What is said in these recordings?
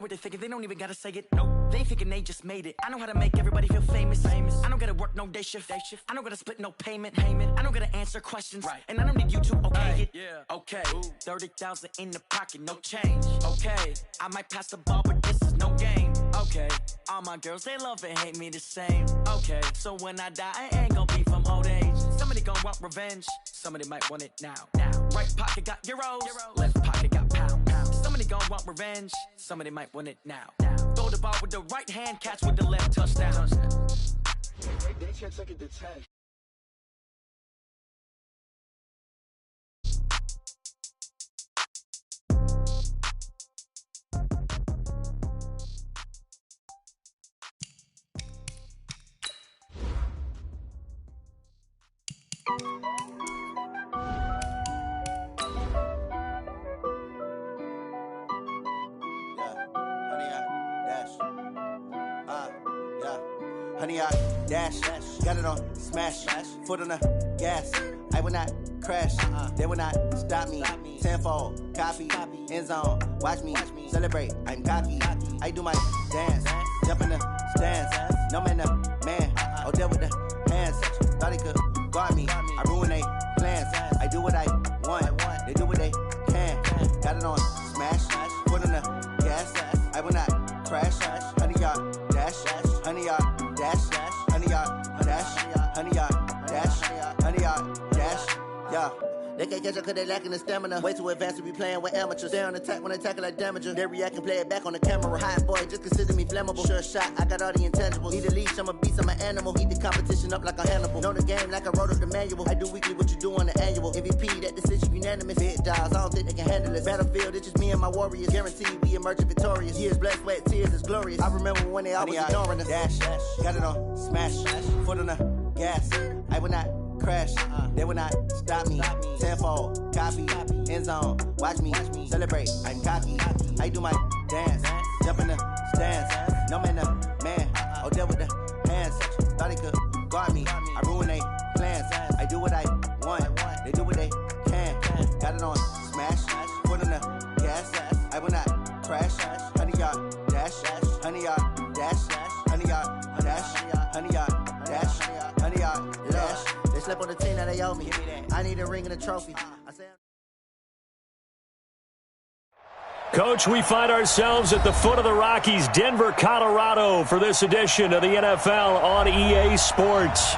What they thinking, they don't even gotta say it. Nope. They thinking they just made it. I know how to make everybody feel famous. I don't gotta work no day shift. I don't gotta split no payment. I don't gotta answer questions. Right. And I don't need you to okay it. Yeah. Okay. 30,000 in the pocket, no change. Okay. I might pass the ball, but this is no game. Okay. All my girls, they love and hate me the same. Okay. So when I die, I ain't gonna be from old age. Somebody gonna want revenge. Somebody might want it now. Right pocket got euros. Left pocket got pounds. Somebody gon' want revenge. Somebody might want it now. Throw the ball with the right hand, catch with the left, touchdown. They can't take it to 10. Honey, I dash, got it on smash, foot on the gas. I will not crash, they will not stop me. Tenfold, copy, end zone, watch me celebrate. I'm cocky, I do my dance, jump in the stands. No man, the man, oh there with the hands. Thought he could guard me, I ruin they plans. I do what I want, they do what they can. Got it on smash, foot on the gas. I will not crash, honey, y'all dash, honey, y'all dash, honey, y'all dash, honey, y'all dash, honey, y'all dash, yeah. They can't catch up cause they lacking the stamina. Way too advanced to be playing with amateurs. Stay on attack when they tackle like damager. They react and play it back on the camera. Hot boy, just consider me flammable. Sure shot, I got all the intangibles. Need a leash, I'm a beast, I'm an animal. Eat the competition up like a Hannibal. Know the game like I wrote up the manual. I do weekly what you do on the annual. MVP, that decision unanimous. Big dogs, I don't think they can handle it. Battlefield, it's just me and my warriors. Guaranteed we emerge victorious. Years, blood, sweat, tears, it's glorious. I remember when they always ignoring us. Dash, got it on smash, foot on the gas. I will not crash, they will not stop me. Tenfold, copy, end zone, watch me celebrate. I'm cocky, I do my dance, jump in the stands. No man, the man, oh there with the hands. Thought he could guard me, I ruin they plans. I do what I want, they do what they can. Got it on smash, foot on the gas. I will not crash, honey, y'all dash, honey, y'all dash, honey, y'all dash, honey, y'all dash, honey, y'all dash. They slept on the team that they owe me. I need a ring and a trophy. Coach, we find ourselves at the foot of the Rockies, Denver, Colorado, for this edition of the NFL on EA Sports.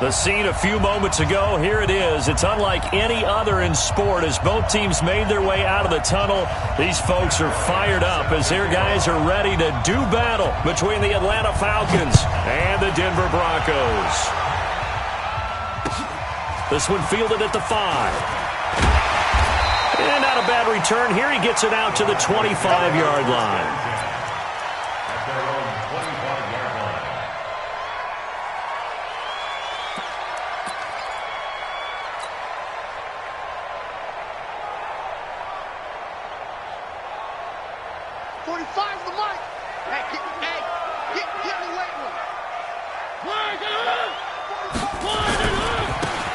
The scene a few moments ago, here it is. It's unlike any other in sport as both teams made their way out of the tunnel. These folks are fired up as their guys are ready to do battle between the Atlanta Falcons and the Denver Broncos. This one fielded at the 5. And not a bad return. Here he gets it out to the 25-yard line.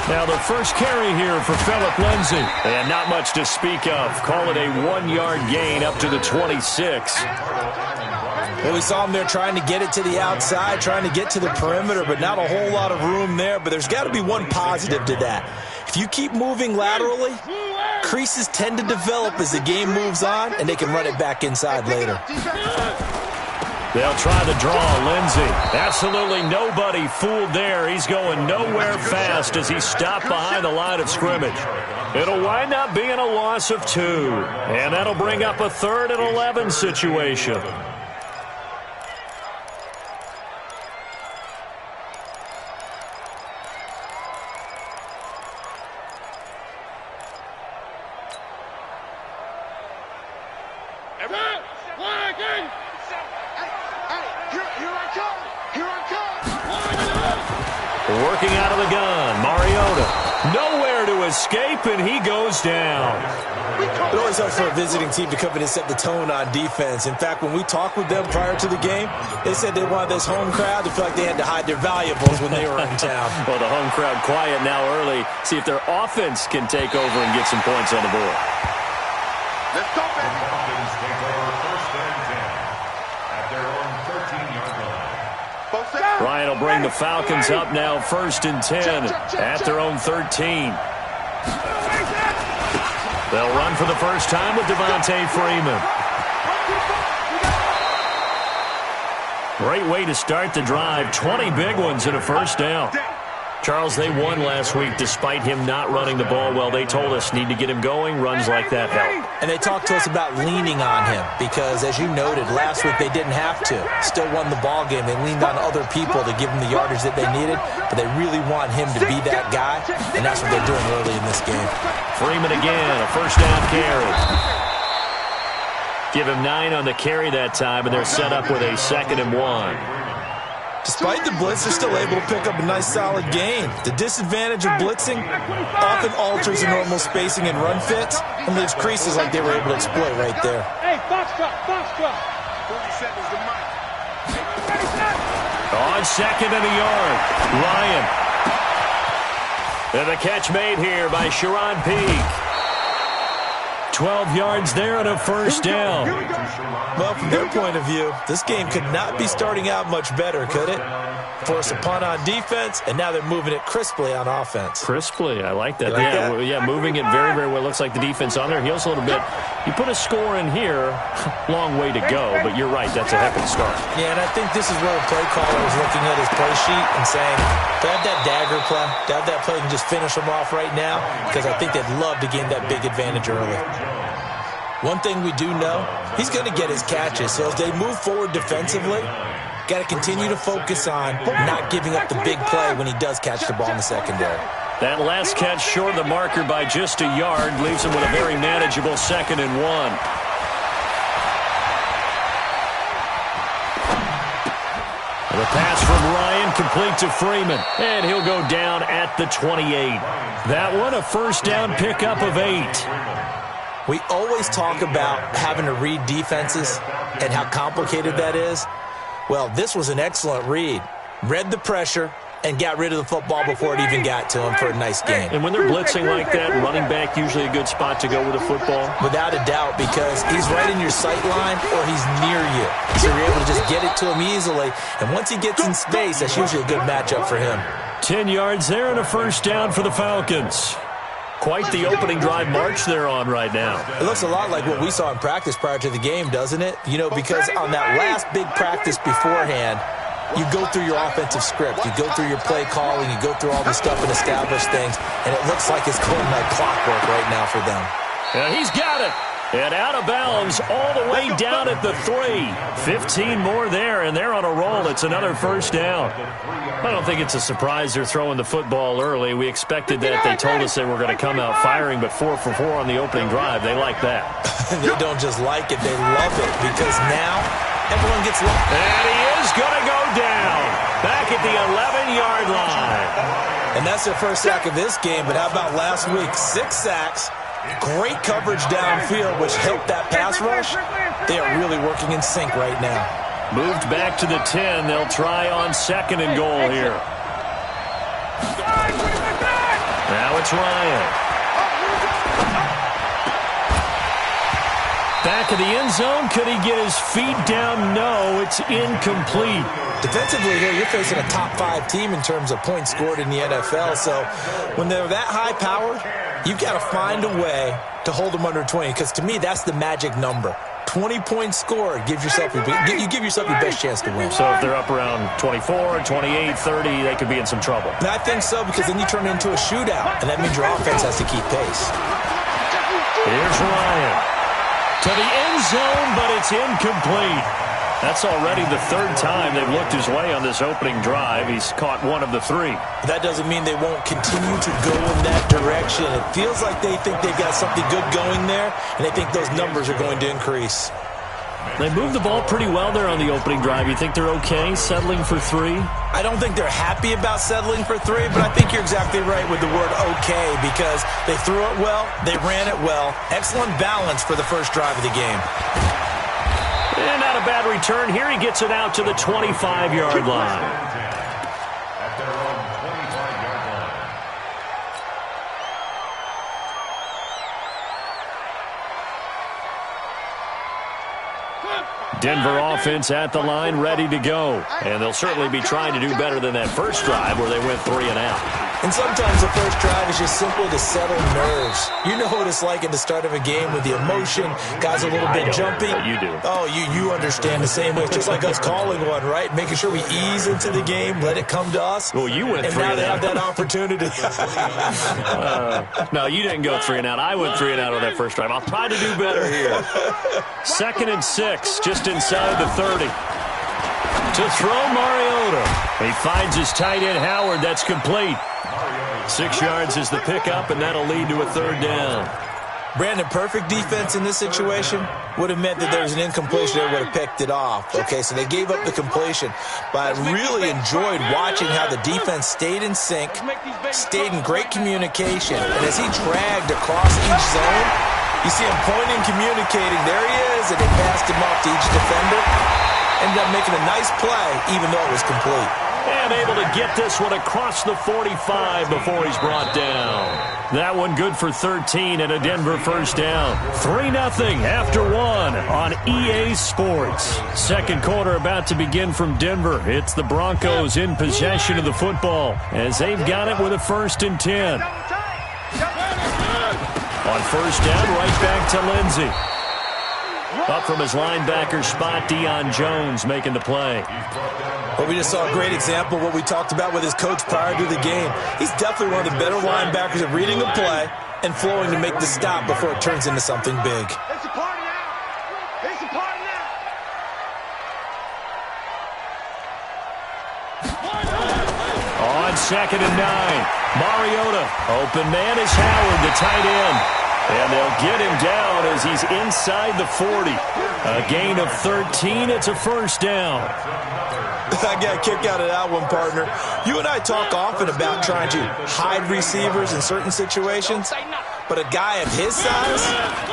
Now the first carry here for Phillip Lindsay. And not much to speak of. Call it a 1-yard gain up to the 26. Well, we saw him there trying to get it to the outside, trying to get to the perimeter, but not a whole lot of room there. But there's got to be one positive to that. If you keep moving laterally, creases tend to develop as the game moves on, and they can run it back inside later. They'll try the draw. Lindsay, absolutely nobody fooled there. He's going nowhere fast as he stopped behind the line of scrimmage. It'll wind up being a loss of 2. And that'll bring up a 3rd and 11 situation. Working out of the gun, Mariota. Nowhere to escape, and he goes down. It always helps for a visiting team to come in and set the tone on defense. In fact, when we talked with them prior to the game, they said they wanted this home crowd to feel like they had to hide their valuables when they were in town. Well, the home crowd quiet now early. See if their offense can take over and get some points on the board. Let's go, baby. bring the Falcons up now 1st and 10 at their own 13. They'll run for the first time with Devontae Freeman. Great way to start the drive. 20 big ones in a first down. Charles, they won last week despite him not running the ball well. They told us need to get him going. Runs like that help. And they talked to us about leaning on him because, as you noted, last week they didn't have to. Still won the ball game. They leaned on other people to give them the yardage that they needed, but they really want him to be that guy, and that's what they're doing early in this game. Freeman again, a first down carry. Give him 9 on the carry that time, and they're set up with a 2nd and 1. Despite the blitz, they're still able to pick up a nice, solid gain. The disadvantage of blitzing often alters the normal spacing and run fits and leaves creases like they were able to exploit right there. Hey, box drop, box drop. 40 seconds to Mike. On 2nd and a yard, Ryan. And the catch made here by Sharon Peak. 12 yards there and a first down. Well, from their point of view, this game could not be starting out much better, could it? Force a punt on defense, and now they're moving it crisply on offense. Crisply, I like that. Like yeah, moving it very, very well. Looks like the defense on their heels a little bit. You put a score in here, long way to go, but you're right, that's a heck of a start. Yeah, and I think this is where the play caller is looking at his play sheet and saying, do I have that dagger play? Do I have that play and just finish them off right now? Because I think they'd love to gain that big advantage early. One thing we do know, he's going to get his catches. So as they move forward defensively, got to continue to focus on not giving up the big play when he does catch the ball in the secondary. That last catch short of the marker by just a yard leaves him with a very manageable 2nd and 1. The pass from Ryan complete to Freeman, and he'll go down at the 28. That one a first down pickup of 8. We always talk about having to read defenses and how complicated that is. Well, this was an excellent read. Read the pressure and got rid of the football before it even got to him for a nice game. And when they're blitzing like that, running back usually a good spot to go with a football? Without a doubt, because he's right in your sight line or he's near you. So you're able to just get it to him easily. And once he gets in space, that's usually a good matchup for him. 10 yards there and a first down for the Falcons. Quite the opening drive march they're on right now. It looks a lot like what we saw in practice prior to the game, doesn't it? You know, because on that last big practice beforehand, you go through your offensive script. You go through your play calling. You go through all the stuff and establish things. And it looks like it's going like clockwork right now for them. And he's got it. And out of bounds all the way down at the 3. 15 more there, and they're on a roll. It's another first down. I don't think it's a surprise they're throwing the football early. We expected that. They told us they were going to come out firing, but 4 for 4 on the opening drive. They like that. They don't just like it. They love it because now everyone gets lucky. And he is going to go down back at the 11-yard line. And that's their first sack of this game, but how about last week? 6 sacks. Great coverage downfield, which helped that pass rush. They are really working in sync right now. Moved back to the 10. They'll try on 2nd and goal here. Now it's Ryan. Back of the end zone. Could he get his feet down? No, it's incomplete. Defensively here, you're facing a top 5 team in terms of points scored in the NFL. So when they're that high-powered, you've got to find a way to hold them under 20, because to me, that's the magic number. 20 points scored gives yourself you give yourself your best chance to win. So if they're up around 24, 28, 30, they could be in some trouble. And I think so, because then you turn it into a shootout, and that means your offense has to keep pace. Here's Ryan. To the end zone, but it's incomplete. That's already the 3rd time they've looked his way on this opening drive. He's caught 1 of the 3. That doesn't mean they won't continue to go in that direction. It feels like they think they've got something good going there, and they think those numbers are going to increase. They moved the ball pretty well there on the opening drive. You think they're okay settling for 3? I don't think they're happy about settling for 3, but I think you're exactly right with the word okay, because they threw it well, they ran it well. Excellent balance for the first drive of the game. And not a bad return here. He gets it out to the 25-yard line. Denver offense at the line, ready to go. And they'll certainly be trying to do better than that first drive where they went 3 and out. And sometimes the first drive is just simply to settle nerves. You know what it's like at the start of a game with the emotion, guys a little bit jumpy. You do. Oh, you understand the same way. It's just like us calling one, right? Making sure we ease into the game, let it come to us. Well, you went 3 and out. And now out. they have that opportunity. No, you didn't go 3 and out. I went 3 and out on that first drive. I'll try to do better here. 2nd and 6, just inside the 30. To throw Mariota. He finds his tight end, Howard. That's complete. 6 yards is the pickup, and that'll lead to a 3rd down. Brandon, perfect defense in this situation would have meant that there was an incompletion. They would have picked it off. Okay, so they gave up the completion. But I really enjoyed watching how the defense stayed in sync, stayed in great communication. And as he dragged across each zone, you see him pointing, communicating. There he is, and they passed him off to each defender. Ended up making a nice play, even though it was complete. And able to get this one across the 45 before he's brought down. That one good for 13 and a Denver first down. 3-0 after 1 on EA Sports. Second quarter about to begin from Denver. It's the Broncos in possession of the football as they've got it with a 1st and 10. On first down, right back to Lindsey. Up from his linebacker spot, Deion Jones making the play. Well, we just saw a great example of what we talked about with his coach prior to the game. He's definitely one of the better linebackers at reading a play and flowing to make the stop before it turns into something big. It's a party now. It's a party now. On 2nd and 9, Mariota. Open man is Howard, the tight end. And they'll get him down as he's inside the 40. A gain of 13. It's a first down. I got a kick out of that one, partner. You and I talk often about trying to hide receivers in certain situations, but a guy of his size,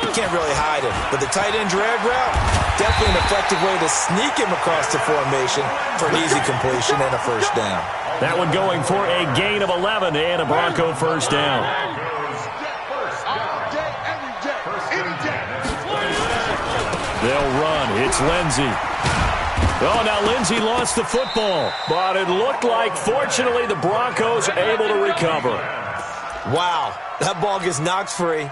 you can't really hide him. But the tight end drag route, definitely an effective way to sneak him across the formation for an easy completion and a first down. That one going for a gain of 11 and a Bronco first down. They'll run. It's Lindsey. Oh, now Lindsey lost the football, but it looked like, fortunately, the Broncos able to recover. Wow, that ball gets knocked free,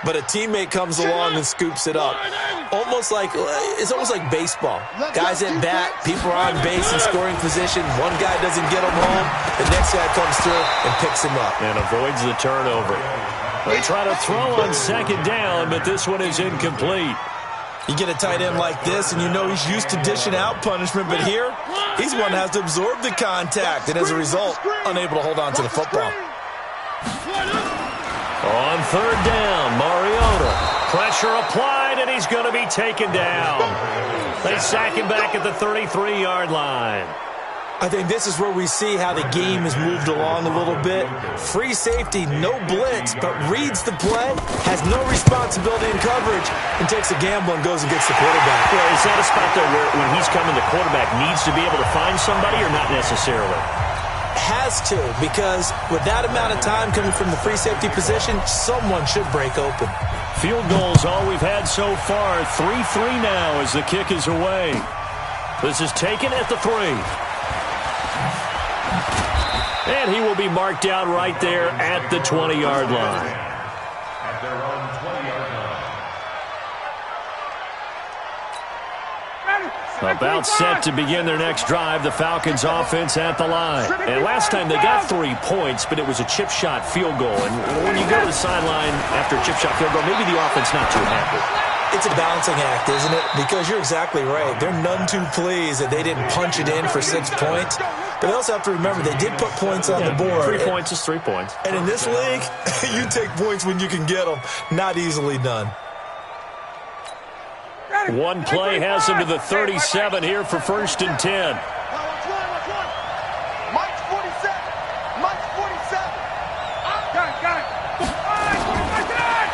but a teammate comes along and scoops it up. It's almost like baseball. Guys at bat, people are on base in scoring position. One guy doesn't get him home. The next guy comes through and picks him up. And avoids the turnover. They try to throw on 2nd down, but this one is incomplete. You get a tight end like this, and you know he's used to dishing out punishment, but here, he's one that has to absorb the contact, and as a result, unable to hold on to the football. On 3rd down, Mariota. Pressure applied, and he's going to be taken down. They sack him back at the 33-yard line. I think this is where we see how the game has moved along a little bit. Free safety, no blitz, but reads the play, has no responsibility in coverage, and takes a gamble and goes and gets the quarterback. Well, is that a spot, though, where when he's coming, the quarterback needs to be able to find somebody or not necessarily? Has to, because with that amount of time coming from the free safety position, someone should break open. Field goals all we've had so far. 3-3 now as the kick is away. This is taken at the 3. And he will be marked down right there at the 20-yard line. About set to begin their next drive, the Falcons offense at the line. And last time they got 3 points, but it was a chip shot field goal. And when you go to the sideline after a chip shot field goal, maybe the offense not too happy. It's a balancing act, isn't it? Because you're exactly right. They're none too pleased that they didn't punch it in for 6 points. But they also have to remember they did put points on the board. 3 points is 3 points. And in this league, you take points when you can get them. Not easily done. One play has him to the 37 here for 1st and 10. Mike's 47. Mike's 47. Got it.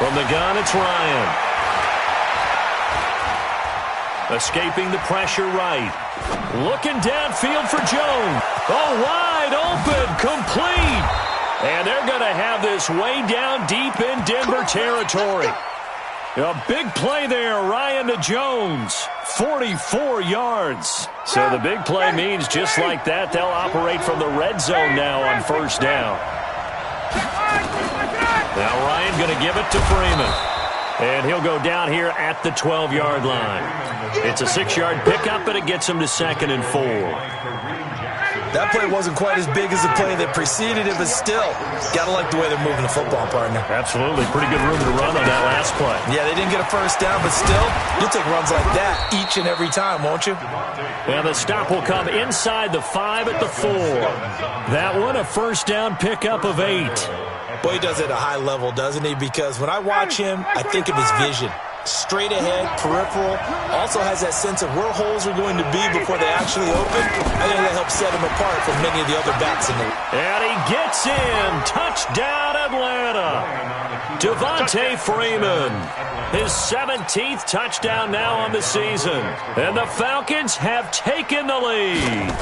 From the gun, it's Ryan. Escaping the pressure right. Looking downfield for Jones. Oh, wide open, complete. And they're going to have this way down deep in Denver territory. A big play there, Ryan to Jones, 44 yards. So the big play means just like that, they'll operate from the red zone now on first down. Now Ryan going to give it to Freeman. And he'll go down here at the 12-yard line. It's a 6-yard pickup, and it gets him to 2nd and 4. That play wasn't quite as big as the play that preceded it, but still, got to like the way they're moving the football, partner. Absolutely. Pretty good room to run on that last play. Yeah, they didn't get a first down, but still, you'll take runs like that each and every time, won't you? And the stop will come inside the 5 at the 4. That one, a first down pickup of 8. Boy, he does it at a high level, doesn't he? Because when I watch him, I think of his vision. Straight ahead, peripheral, also has that sense of where holes are going to be before they actually open. I think that helps set him apart from many of the other backs in the league. And he gets in. Touchdown, Atlanta. Devontae Freeman. His 17th touchdown now on the season. And the Falcons have taken the lead.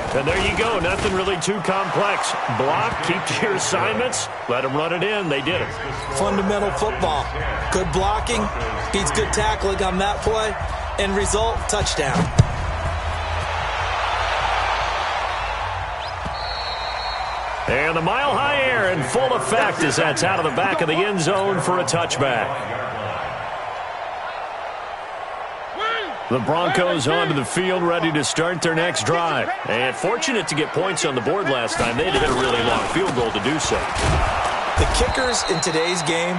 And there you go. Nothing really too complex. Block, keep to your assignments, let them run it in. They did it. Fundamental football. Good blocking, beats good tackling on that play. End result, touchdown. And the mile-high air in full effect as that's out of the back of the end zone for a touchback. The Broncos onto the field, ready to start their next drive. And fortunate to get points on the board last time. They had to hit a really long field goal to do so. The kickers in today's game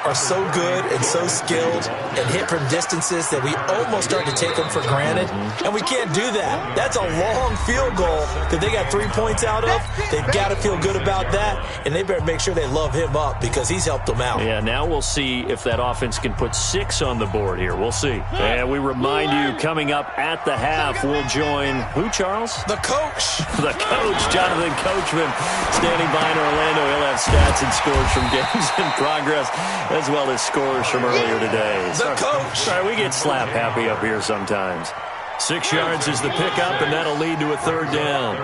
are so good and so skilled and hit from distances that we almost start to take them for granted. And we can't do that. That's a long field goal that they got 3 points out of. They've got to feel good about that, and they better make sure they love him up because he's helped them out. Yeah, now we'll see if that offense can put 6 on the board here. We'll see. And we remind you, coming up at the half, we'll join who, Charles? The coach. The coach, Jonathan Coachman, standing by in Orlando. He'll have stats and scores from games in progress, as well as scores from earlier today. The coach. Sorry, we get slap happy up here sometimes. 6 yards is the pickup, and that'll lead to a third down.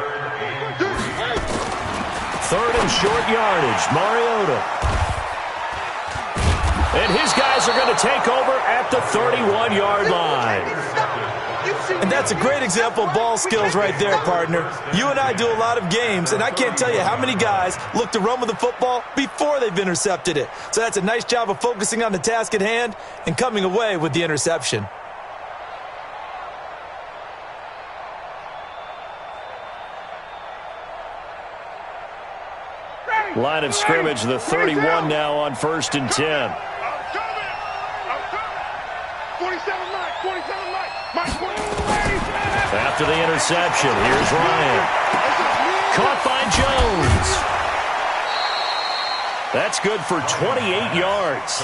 Third and short yardage, Mariota. And his guys are going to take over at the 31-yard line. And that's a great example of ball skills right there, partner. You and I do a lot of games, and I can't tell you how many guys look to run with the football before they've intercepted it. So that's a nice job of focusing on the task at hand and coming away with the interception. Line of scrimmage, the 31 now on 1st and 10. 47 Mike, 47 Mike, Mike 47. After the interception, here's Ryan. Caught by Jones. That's good for 28 yards.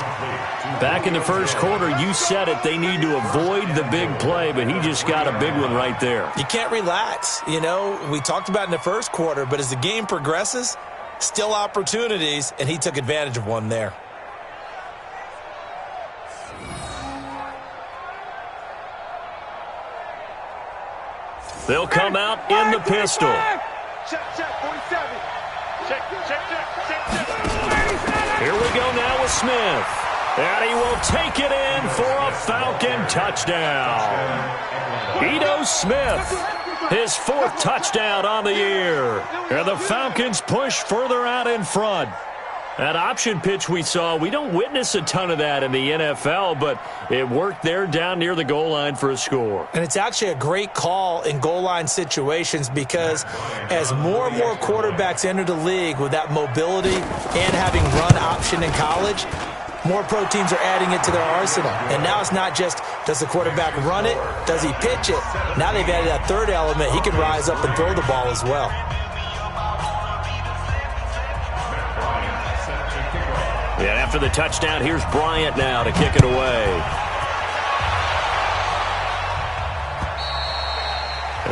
Back in the first quarter, you said it, they need to avoid the big play, but he just got a big one right there. You can't relax. You know, we talked about it in the first quarter, but as the game progresses, still opportunities, and he took advantage of one there. They'll come out in the pistol. Check, 47. Check. Here we go now with Smith. And he will take it in for a Falcon touchdown. Ito Smith, his 4th touchdown on the year. And the Falcons push further out in front. That option pitch we saw, we don't witness a ton of that in the NFL, but it worked there down near the goal line for a score. And it's actually a great call in goal line situations because as more and more quarterbacks enter the league with that mobility and having run option in college, more pro teams are adding it to their arsenal. And now it's not just, does the quarterback run it? Does he pitch it? Now they've added that third element. He can rise up and throw the ball as well. And after the touchdown, here's Bryant now to kick it away.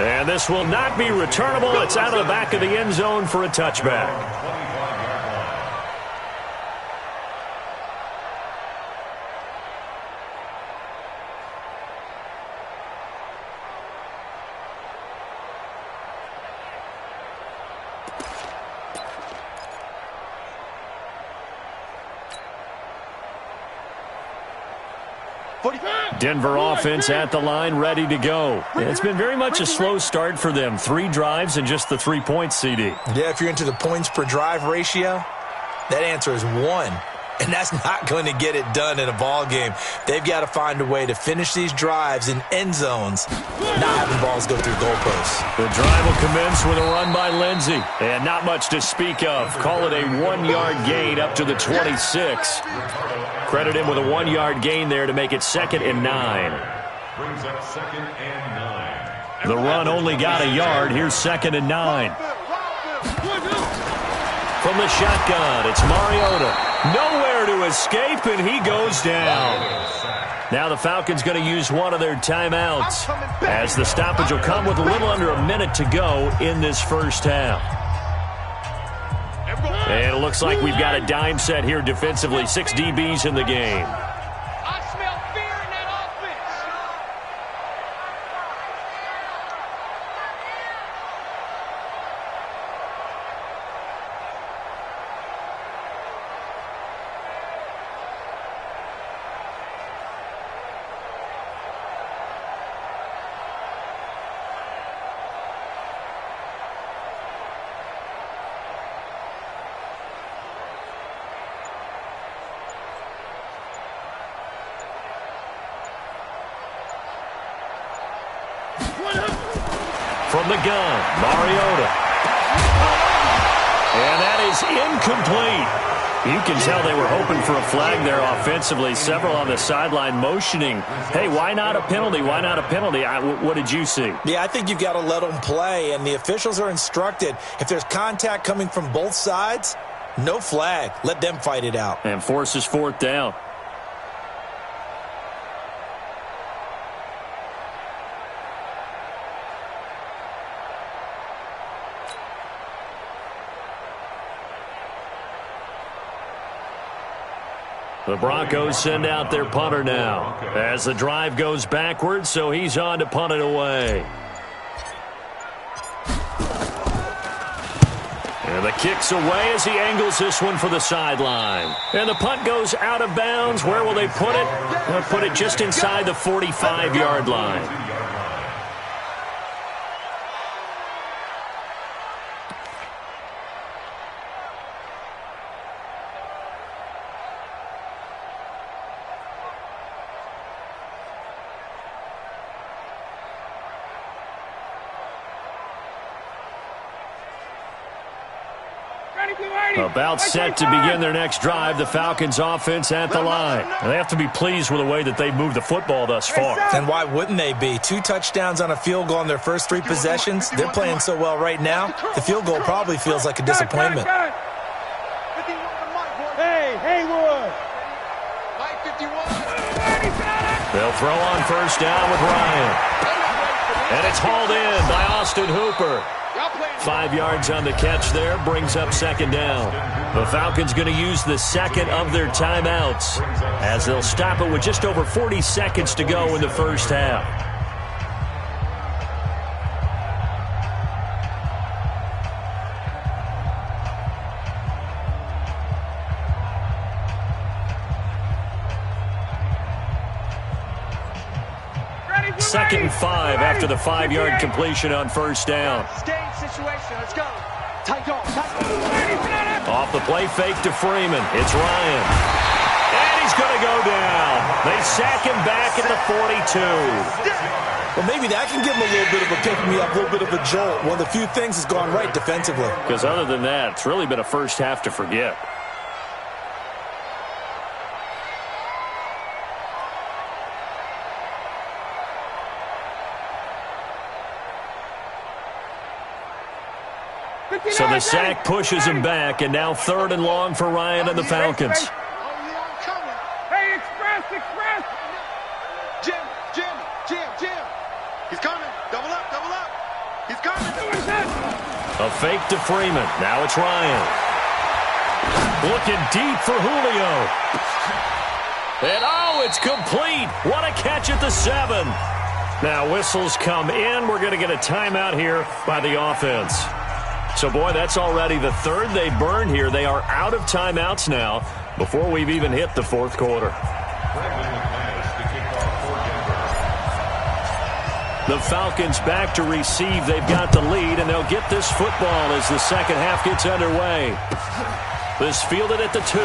And this will not be returnable. It's out of the back of the end zone for a touchback. Denver offense at the line, ready to go. It's been very much a slow start for them. 3 drives and just the 3 points, CD. Yeah, if you're into the points per drive ratio, that answer is 1. And that's not going to get it done in a ball game. They've got to find a way to finish these drives in end zones, not having balls go through goalposts. The drive will commence with a run by Lindsey. And not much to speak of. Call it a 1-yard gain up to the 26. Credit him with a 1-yard gain there to make it 2nd and 9. Brings up 2nd and 9. The run only got a yard. Here's 2nd and 9. From the shotgun, it's Mariota. Nowhere to escape, and he goes down. Now the Falcons going to use one of their timeouts, as the stoppage will come with a little under a minute to go in this first half. And it looks like we've got a dime set here defensively. 6 DBs in the game. I smell fear in that offense. From the gun, Mariota. And that is incomplete. You can tell they were hoping for a flag there offensively. Several on the sideline motioning, hey, why not a penalty? Why not a penalty? What did you see? Yeah, I think you've got to let them play, and the officials are instructed, if there's contact coming from both sides, no flag. Let them fight it out. And forces 4th down. The Broncos send out their punter now as the drive goes backwards, so he's on to punt it away. And the kick's away as he angles this one for the sideline. And the punt goes out of bounds. Where will they put it? They'll put it just inside the 45-yard line. About set to begin their next drive, the Falcons offense at the line. And they have to be pleased with the way that they've moved the football thus far. And why wouldn't they be? 2 touchdowns on a field goal in their first 3 possessions. They're playing so well right now, the field goal probably feels like a disappointment. Hey, Haywood. They'll throw on first down with Ryan. And it's hauled in by Austin Hooper. 5 yards on the catch there, brings up 2nd down. The Falcons going to use the 2nd of their timeouts as they'll stop it with just over 40 seconds to go in the first half. Second and 5 after the 5-yard completion on first down. Situation. Let's go. Take off. Off the play fake to Freeman. It's Ryan. And he's going to go down. They sack him back at the 42. Well, maybe that can give him a little bit of a pick-me-up, a little bit of a jolt. One of the few things that's gone right defensively. Because other than that, it's really been a first half to forget. So the sack pushes him back, and now 3rd and long for Ryan and the Falcons. Hey, express! Jim! He's coming! Double up! He's coming! A fake to Freeman. Now it's Ryan. Looking deep for Julio. And oh, it's complete. What a catch at the 7. Now whistles come in. We're going to get a timeout here by the offense. So, boy, that's already the 3rd they burned here. They are out of timeouts now before we've even hit the 4th quarter. The Falcons back to receive. They've got the lead, and they'll get this football as the second half gets underway. This fielded at the 2.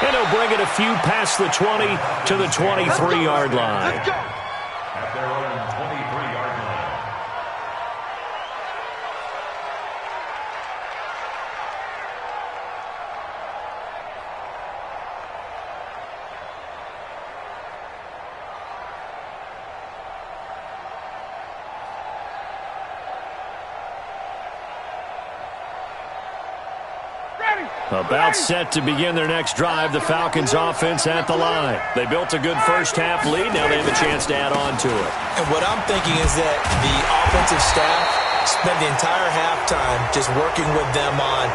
And he'll bring it a few past the 20 to the 23-yard line. At their own 23-yard line. About set to begin their next drive, the Falcons offense at the line. They built a good first half lead. Now they have a chance to add on to it. And what I'm thinking is that the offensive staff spent the entire halftime just working with them on,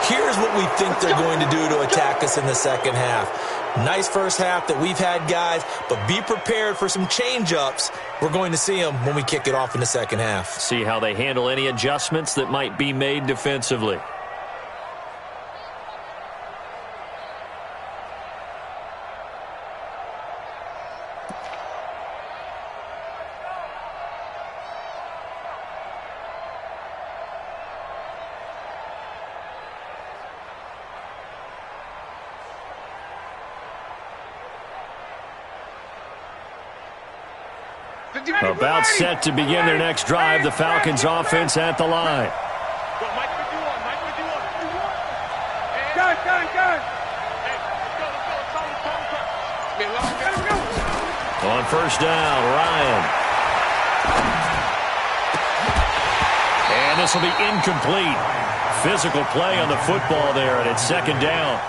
here's what we think they're going to do to attack us in the second half. Nice first half that we've had, guys, but be prepared for some change-ups. We're going to see them when we kick it off in the second half. See how they handle any adjustments that might be made defensively. About set to begin their next drive, the Falcons offense at the line. On first down, Ryan. And this will be incomplete. Physical play on the football there, and it's second down.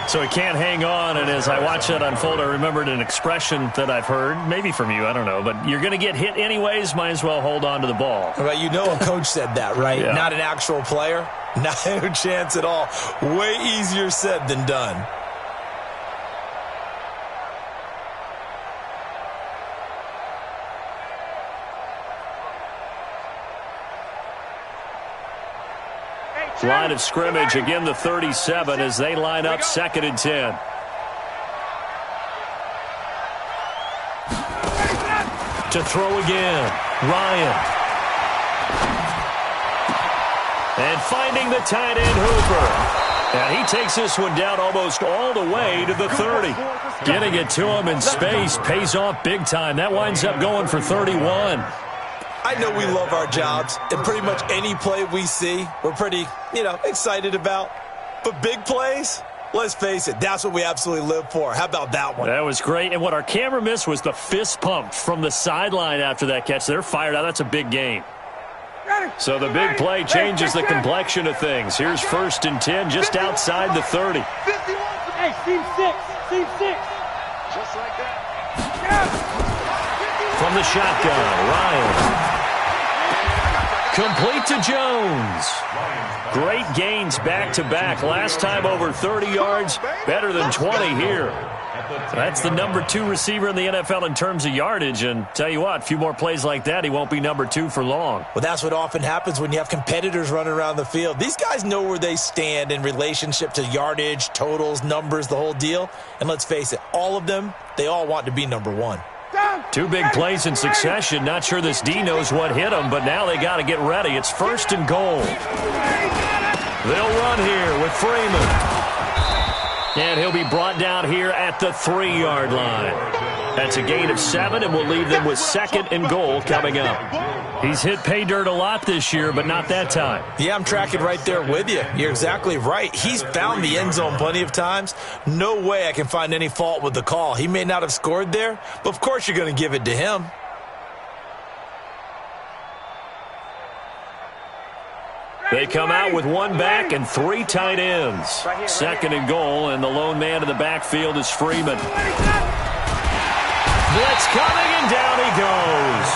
So he can't hang on, and as I watch that unfold, I remembered an expression that I've heard, maybe from you, I don't know, but you're going to get hit anyways, might as well hold on to the ball. Well, you know a coach said that, right? Yeah. Not an actual player. No chance at all. Way easier said than done. Line of scrimmage, again the 37 as they line up second and 10. To throw again, Ryan. And finding the tight end, Hooper. And he takes this one down almost all the way to the 30. Getting it to him in space pays off big time. That winds up going for 31. I know we love our jobs, and pretty much any play we see, we're pretty, excited about. But big plays, let's face it, that's what we absolutely live for. How about that one? That was great. And what our camera missed was the fist pump from the sideline after that catch. They're fired out. That's a big gain. So the big play changes the complexion of things. Here's first and 10 just outside the 30. Hey, team 6. Just like that. From the shotgun, Ryan. Complete to Jones. Great gains back-to-back. Last time over 30 yards, better than 20 here. That's the number 2 receiver in the NFL in terms of yardage. And tell you what, a few more plays like that, he won't be number 2 for long. Well, that's what often happens when you have competitors running around the field. These guys know where they stand in relationship to yardage, totals, numbers, the whole deal. And let's face it, all of them, they all want to be number 1. 2 big plays in succession. Not sure this D knows what hit him, but now they got to get ready. It's first and goal. They'll run here with Freeman. And he'll be brought down here at the 3-yard line. That's a gain of 7, and we'll leave them with second and goal coming up. He's hit pay dirt a lot this year, but not that time. Yeah, I'm tracking right there with you. You're exactly right. He's found the end zone plenty of times. No way I can find any fault with the call. He may not have scored there, but of course you're going to give it to him. They come out with 1 back and 3 tight ends. Second and goal, and the lone man in the backfield is Freeman. Blitz coming, and down he goes.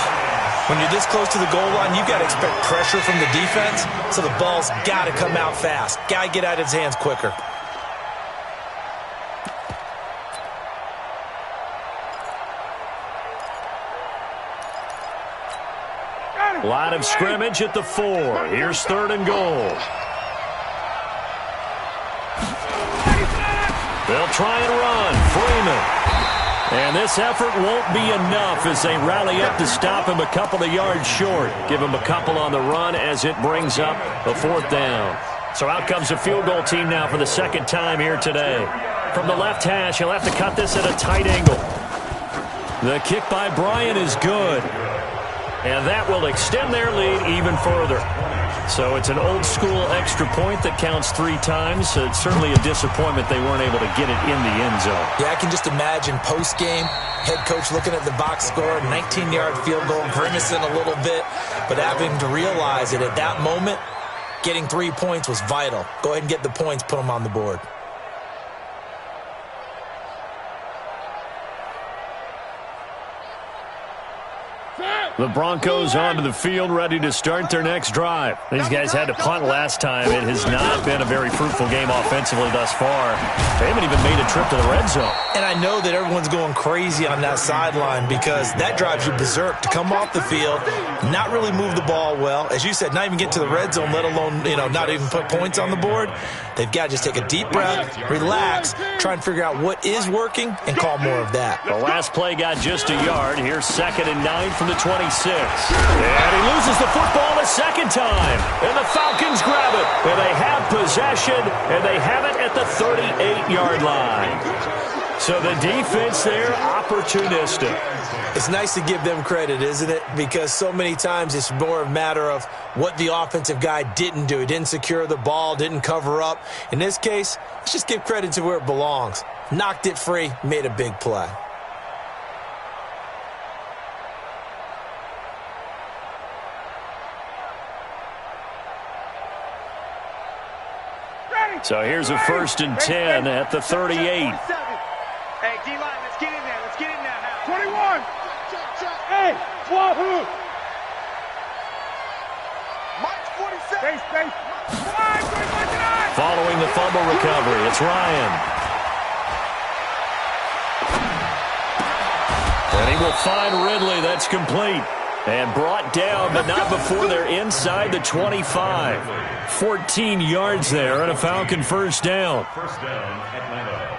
When you're this close to the goal line, you've got to expect pressure from the defense, so the ball's got to come out fast. Got to get out of his hands quicker. Line of scrimmage at the 4. Here's third and goal. They'll try and run. Freeman. And this effort won't be enough as they rally up to stop him a couple of yards short. Give him a couple on the run as it brings up a 4th down. So out comes the field goal team now for the 2nd time here today. From the left hash, he'll have to cut this at a tight angle. The kick by Bryant is good. And that will extend their lead even further. So it's an old-school extra point that counts 3 times. So it's certainly a disappointment they weren't able to get it in the end zone. Yeah, I can just imagine post-game, head coach looking at the box score, 19-yard field goal, grimacing a little bit, but having to realize that at that moment, getting 3 points was vital. Go ahead and get the points, put them on the board. The Broncos onto the field, ready to start their next drive. These guys had to punt last time. It has not been a very fruitful game offensively thus far. They haven't even made a trip to the red zone. And I know that everyone's going crazy on that sideline because that drives you berserk to come off the field, not really move the ball well. As you said, not even get to the red zone, let alone, not even put points on the board. They've got to just take a deep breath, relax, try and figure out what is working, and call more of that. The last play got just a yard. Here's 2nd and 9 from the 26. And he loses the football a second time. And the Falcons grab it. And they have possession, and they have it at the 38-yard line. So the defense there, opportunistic. It's nice to give them credit, isn't it? Because so many times it's more a matter of what the offensive guy didn't do. He didn't secure the ball, didn't cover up. In this case, let's just give credit to where it belongs. Knocked it free, made a big play. So here's a 1st and 10 at the 38. Hey, D-line, let's get in there. Let's get in there now. 21. Hey, Wahoo. Mike's 47. Space. Following the fumble recovery, it's Ryan. And he will find Ridley. That's complete. And brought down, but not before they're inside the 25. 14 yards there and a Falcon 1st down. 1st down, Atlanta.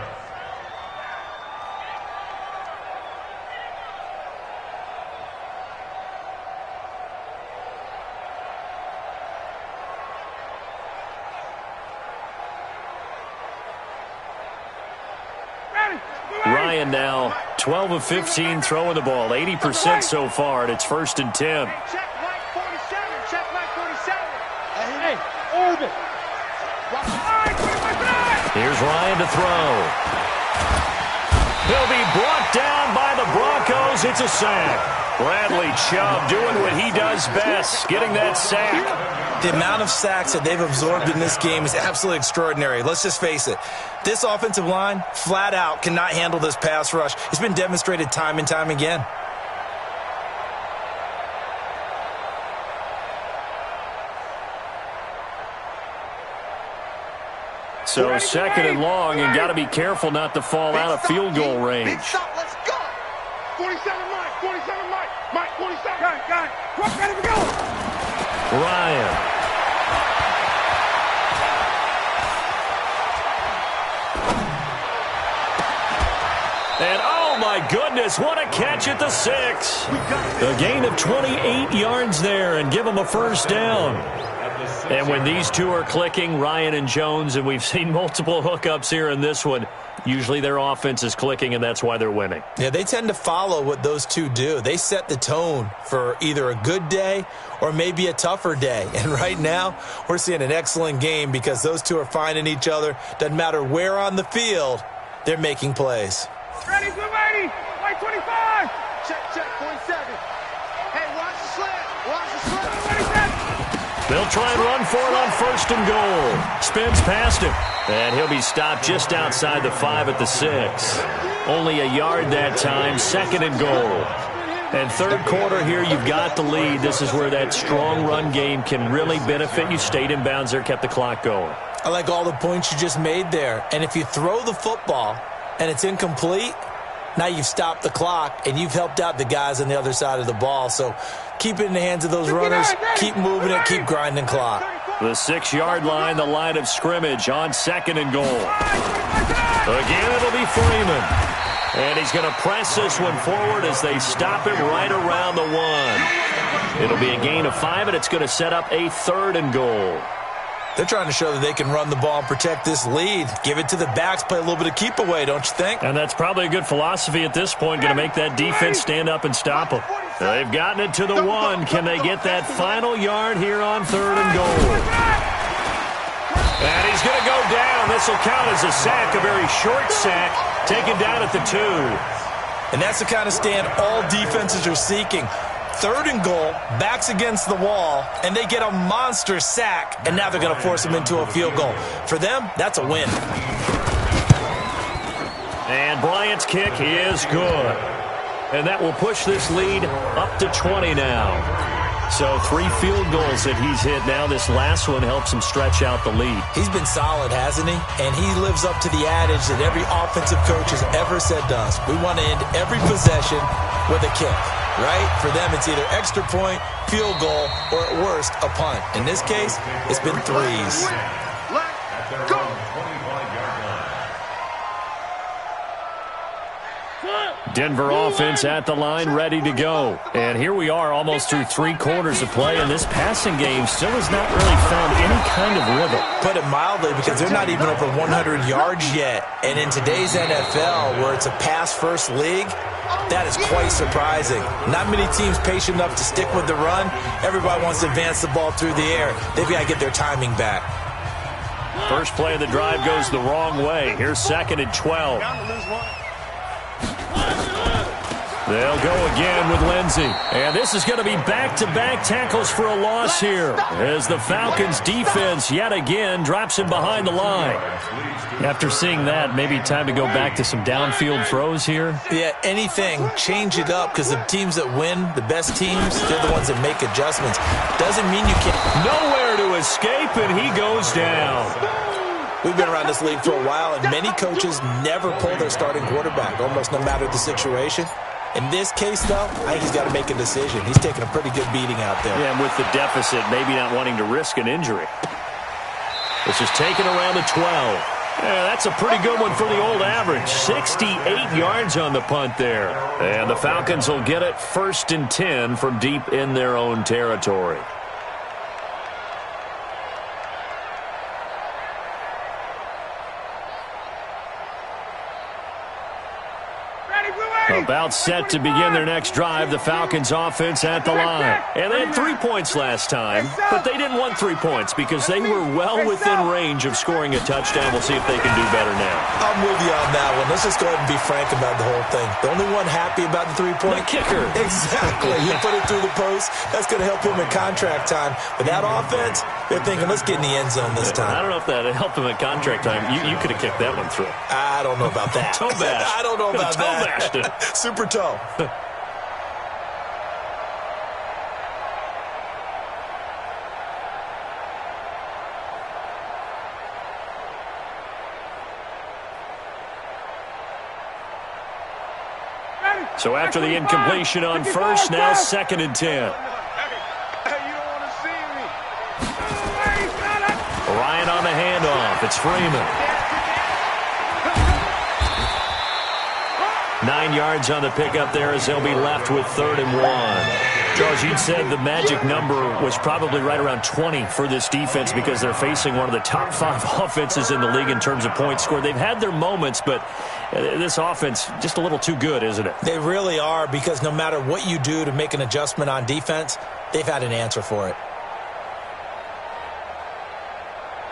Ryan now 12 of 15 throwing the ball, 80% so far, and it's 1st and 10. Check Mike 47. Check Mike 47. Hey, orbit. Here's Ryan to throw. He'll be brought down by the Broncos. It's a sack. Bradley Chubb doing what he does best, getting that sack. The amount of sacks that they've absorbed in this game is absolutely extraordinary. Let's just face it. This offensive line, flat out, cannot handle this pass rush. It's been demonstrated time and time again. So 2nd and long, and got to be careful not to fall out of field goal range. Let's go. 47 Mike. 47 Mike. Mike 47. Got it. Ready to go. Ryan. And oh my goodness, what a catch at the 6. A gain of 28 yards there and give them a 1st down. And when these two are clicking, Ryan and Jones, and we've seen multiple hookups here in this one, usually their offense is clicking, and that's why they're winning. Yeah, they tend to follow what those two do. They set the tone for either a good day or maybe a tougher day. And right now, we're seeing an excellent game because those two are finding each other. Doesn't matter where on the field, they're making plays. Ready, good ready. White 25. Check, 47. Hey, watch the slant. Watch the slant. They'll try and run for it on 1st and goal. Spins past him. And he'll be stopped just outside the 5 at the 6. Only a yard that time, 2nd and goal. And 3rd quarter here, you've got the lead. This is where that strong run game can really benefit you. Stayed in bounds there, kept the clock going. I like all the points you just made there. And if you throw the football and it's incomplete, now you've stopped the clock and you've helped out the guys on the other side of the ball. So keep it in the hands of those runners. Keep moving it. Keep grinding clock. The 6-yard line, the line of scrimmage on 2nd and goal. Again, it'll be Freeman. And he's going to press this one forward as they stop him right around the 1. It'll be a gain of 5, and it's going to set up a 3rd and goal. They're trying to show that they can run the ball and protect this lead. Give it to the backs, play a little bit of keep away, don't you think? And that's probably a good philosophy at this point, going to make that defense stand up and stop them. They've gotten it to the 1. Can they get that final yard here on 3rd and goal? And he's going to go down. This will count as a sack, a very short sack, taken down at the 2. And that's the kind of stand all defenses are seeking. 3rd and goal, backs against the wall, and they get a monster sack, and now they're going to force them into a field goal. For them, that's a win. And Bryant's kick is good. And that will push this lead up to 20 now. So 3 field goals that he's hit now. This last one helps him stretch out the lead. He's been solid, hasn't he? And he lives up to the adage that every offensive coach has ever said to us. We want to end every possession with a kick. Right? For them, it's either extra point, field goal, or at worst, a punt. In this case, it's been 3s. Let's go. Denver offense at the line, ready to go. And here we are almost through 3 quarters of play, and this passing game still has not really found any kind of rhythm. Put it mildly, because they're not even over 100 yards yet. And in today's NFL, where it's a pass-first league, that is quite surprising. Not many teams patient enough to stick with the run. Everybody wants to advance the ball through the air. They've got to get their timing back. First play of the drive goes the wrong way. Here's 2nd and 12. They'll go again with Lindsey. And this is going to be back-to-back tackles for a loss here, as the Falcons' defense yet again drops him behind the line. After seeing that, maybe time to go back to some downfield throws here. Yeah, anything. Change it up, because the teams that win, the best teams, they're the ones that make adjustments. Doesn't mean you can't. Nowhere to escape, and he goes down. We've been around this league for a while, and many coaches never pull their starting quarterback, almost no matter the situation. In this case, though, I think he's got to make a decision. He's taking a pretty good beating out there. Yeah, and with the deficit, maybe not wanting to risk an injury. This is taken around the 12. Yeah, that's a pretty good one for the old average. 68 yards on the punt there. And the Falcons will get it 1st and 10 from deep in their own territory. About set to begin their next drive, the Falcons offense at the line. And they had 3 points last time, but they didn't want 3 points because they were well within range of scoring a touchdown. We'll see if they can do better now. I'm with you on that one. Let's just go ahead and be frank about the whole thing. The only one happy about the 3-point? The kicker. Exactly. He put it through the post. That's going to help him in contract time. But that offense, they're thinking, let's get in the end zone this time. I don't know if that helped him at contract time. You could have kicked that one through. I don't know about that. Toe bash. I don't know about toe that. Bashed it. Super toe. So after the incompletion on first, now 2nd and 10. Hey, you don't want to see me. Ryan on the handoff. It's Freeman. 9 yards on the pickup there as they'll be left with 3rd and 1. Charles, you'd said the magic number was probably right around 20 for this defense because they're facing one of the top 5 offenses in the league in terms of points scored. They've had their moments, but this offense just a little too good, isn't it? They really are, because no matter what you do to make an adjustment on defense, they've had an answer for it.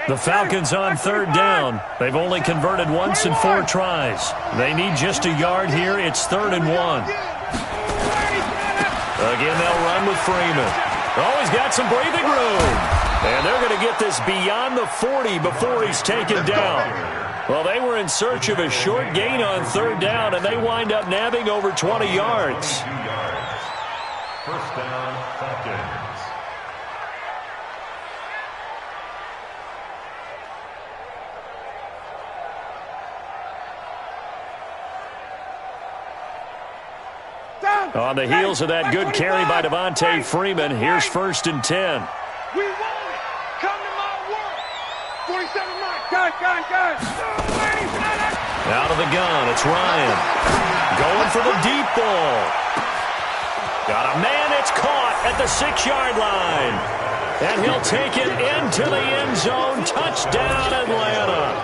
The Falcons on 3rd down. They've only converted once in 4 tries. They need just a yard here. It's 3rd and 1. Again, they'll run with Freeman. Oh, he's got some breathing room. And they're going to get this beyond the 40 before he's taken down. Well, they were in search of a short gain on 3rd down, and they wind up nabbing over 20 yards. 2 yards. First down, Falcons. On the heels of that good carry by Devontae Freeman, here's 1st and 10. We want it. Come to my work. 47 miles. Gun. Out of the gun, it's Ryan. Going for the deep ball. Got a man, it's caught at the 6-yard line. And he'll take it into the end zone. Touchdown, Atlanta.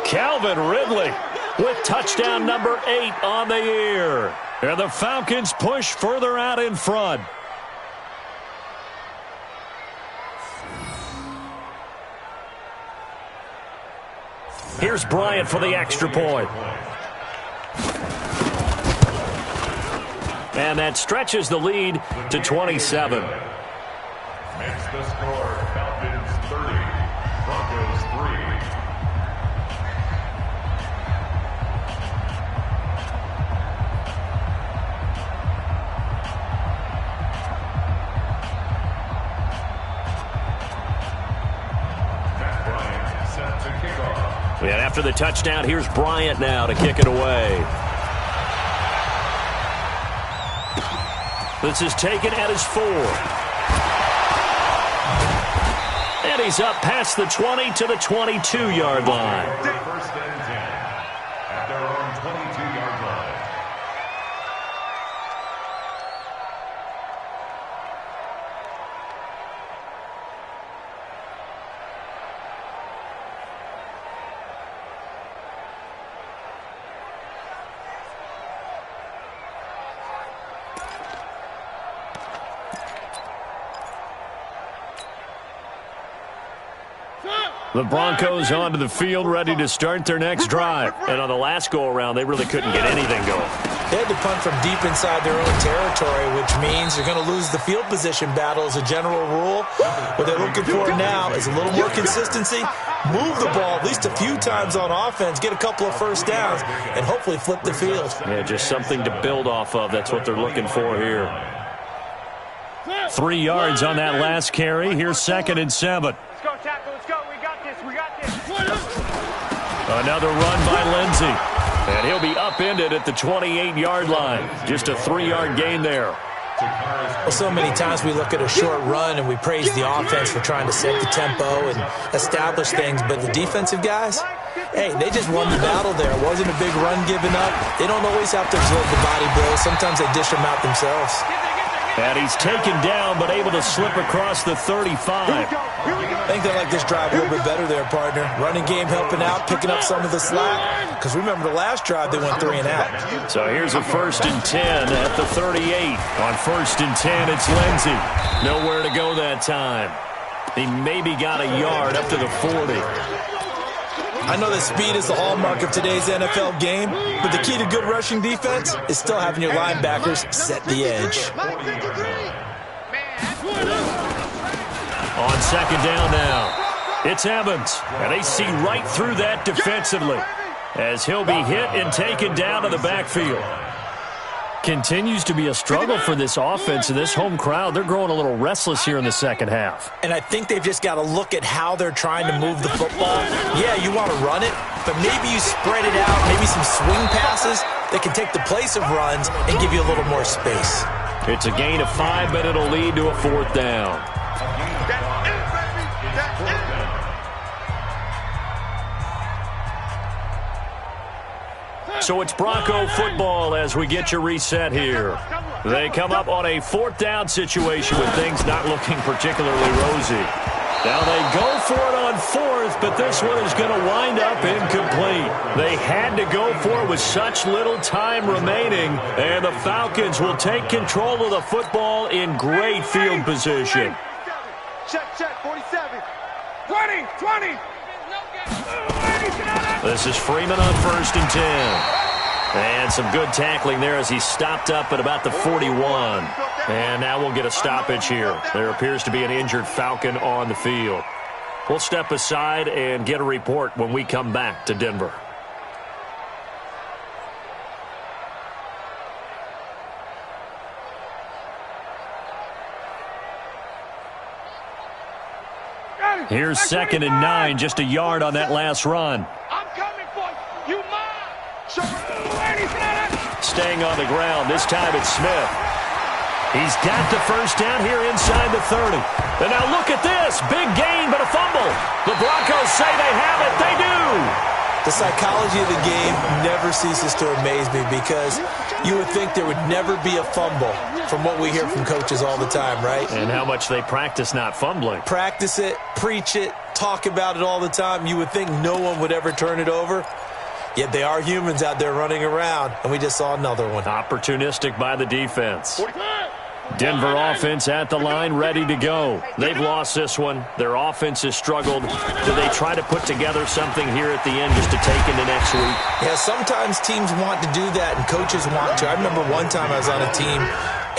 Calvin Ridley with touchdown number 8 on the year. And the Falcons push further out in front. Here's Bryant for the extra point. And that stretches the lead to 27. Makes the score Falcons 30, Broncos 3. Matt Bryant set to kick off. And after the touchdown, here's Bryant now to kick it away. This is taken at his 4. And he's up past the 20 to the 22-yard line. First and 10 at their own 22-yard line. The Broncos onto the field, ready to start their next drive. And on the last go-around, they really couldn't get anything going. They had to punt from deep inside their own territory, which means you're going to lose the field position battle as a general rule. What they're looking for now is a little more consistency, move the ball at least a few times on offense, get a couple of first downs, and hopefully flip the field. Yeah, just something to build off of. That's what they're looking for here. 3 yards on that last carry. Here's 2nd and 7. Let's go, tackle. Let's go. We got this. We got this. Another run by Lindsey. And he'll be upended at the 28-yard line. Just a 3-yard gain there. Well, so many times we look at a short run and we praise the offense for trying to set the tempo and establish things, but the defensive guys, hey, they just won the battle there. It wasn't a big run given up. They don't always have to absorb the body blows. Sometimes they dish them out themselves. And he's taken down, but able to slip across the 35. I think they like this drive a little bit better there, partner. Running game helping out, picking up some of the slack. Because remember the last drive, they went 3 and out. So here's a 1st and 10 at the 38. On 1st and 10, it's Lindsey. Nowhere to go that time. He maybe got a yard up to the 40. I know that speed is the hallmark of today's NFL game, but the key to good rushing defense is still having your linebackers set the edge. On 2nd down now, it's Evans. And they see right through that defensively as he'll be hit and taken down to the backfield. Continues to be a struggle for this offense and this home crowd. They're growing a little restless here in the second half. And I think they've just got to look at how they're trying to move the football. Yeah, you want to run it, but maybe you spread it out, maybe some swing passes that can take the place of runs and give you a little more space. It's a gain of 5, but it'll lead to a 4th down. So it's Bronco football as we get you reset here. They come up on a 4th down situation with things not looking particularly rosy. Now they go for it on 4th, but this one is going to wind up incomplete. They had to go for it with such little time remaining, and the Falcons will take control of the football in great field position. Check, 47. 20. This is Freeman on 1st and 10. And some good tackling there as he stopped up at about the 41. And now we'll get a stoppage here. There appears to be an injured Falcon on the field. We'll step aside and get a report when we come back to Denver. Here's 2nd and 9, just a yard on that last run. I'm coming for you. You mine. Staying on the ground, this time it's Smith. He's got the 1st down here inside the 30. And now look at this, big gain but a fumble. The Broncos say they have it, they do. The psychology of the game never ceases to amaze me because you would think there would never be a fumble from what we hear from coaches all the time, right? And how much they practice not fumbling. Practice it, preach it, talk about it all the time. You would think no one would ever turn it over. Yet they are humans out there running around, and we just saw another one. Opportunistic by the defense. Denver offense at the line, ready to go. They've lost this one. Their offense has struggled. Do they try to put together something here at the end just to take into next week? Yeah, sometimes teams want to do that, and coaches want to. I remember one time I was on a team,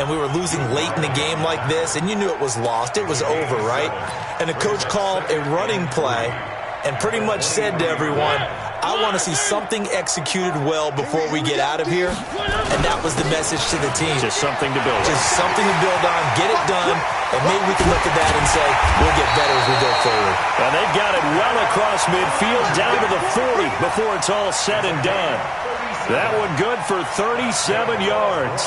and we were losing late in the game like this, and you knew it was lost. It was over, right? And the coach called a running play and pretty much said to everyone, I want to see something executed well before we get out of here. And that was the message to the team. Just something to build on. Just something to build on, get it done, and maybe we can look at that and say, we'll get better as we go forward. And they've got it well across midfield, down to the 40 before it's all said and done. That one good for 37 yards.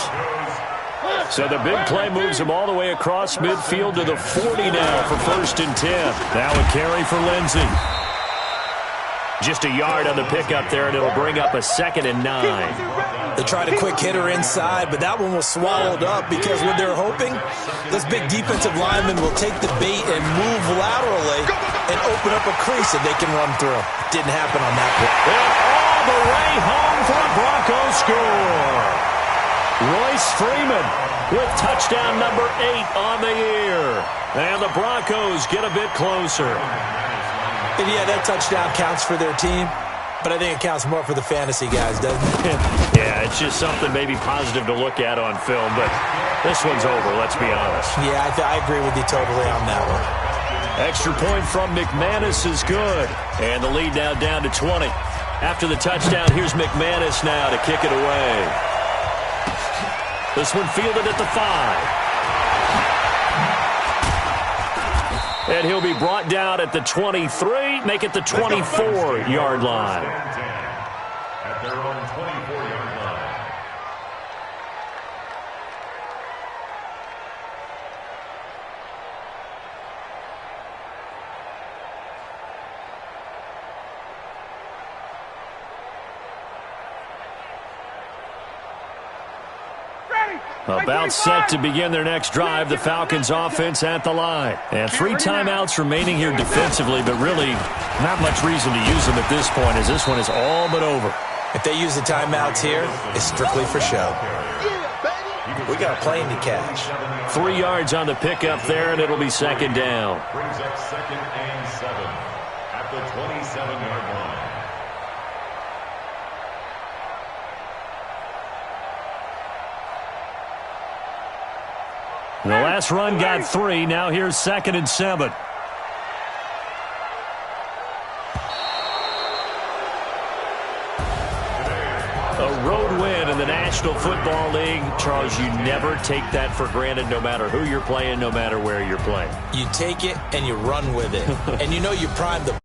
So the big play moves them all the way across midfield to the 40 now for 1st and 10. Now a carry for Lindsey. Just a yard on the pickup there, and it'll bring up a 2nd and 9. They tried a quick hitter inside, but that one was swallowed up because what they're hoping, those big defensive linemen will take the bait and move laterally and open up a crease that they can run through. Didn't happen on that play. And all the way home for a Broncos score. Royce Freeman with touchdown number 8 on the year. And the Broncos get a bit closer. And yeah, that touchdown counts for their team, but I think it counts more for the fantasy guys, doesn't it? Yeah, it's just something maybe positive to look at on film, but this one's over, let's be honest. Yeah, I agree with you totally on that one. Extra point from McManus is good, and the lead now down to 20. After the touchdown, here's McManus now to kick it away. This one fielded at the 5. And he'll be brought down at the 23, make it the 24-yard line. At their own 24-yard line. About set to begin their next drive, the Falcons offense at the line. And 3 timeouts remaining here defensively, but really not much reason to use them at this point as this one is all but over. If they use the timeouts here, it's strictly for show. We got a plane to catch. 3 yards on the pickup there, and it'll be 2nd down. Brings up 2nd and 7 at the 27-yard line. The last run got 3. Now here's 2nd and 7. A road win in the National Football League. Charles, you never take that for granted no matter who you're playing, no matter where you're playing. You take it and you run with it. And you know you prime the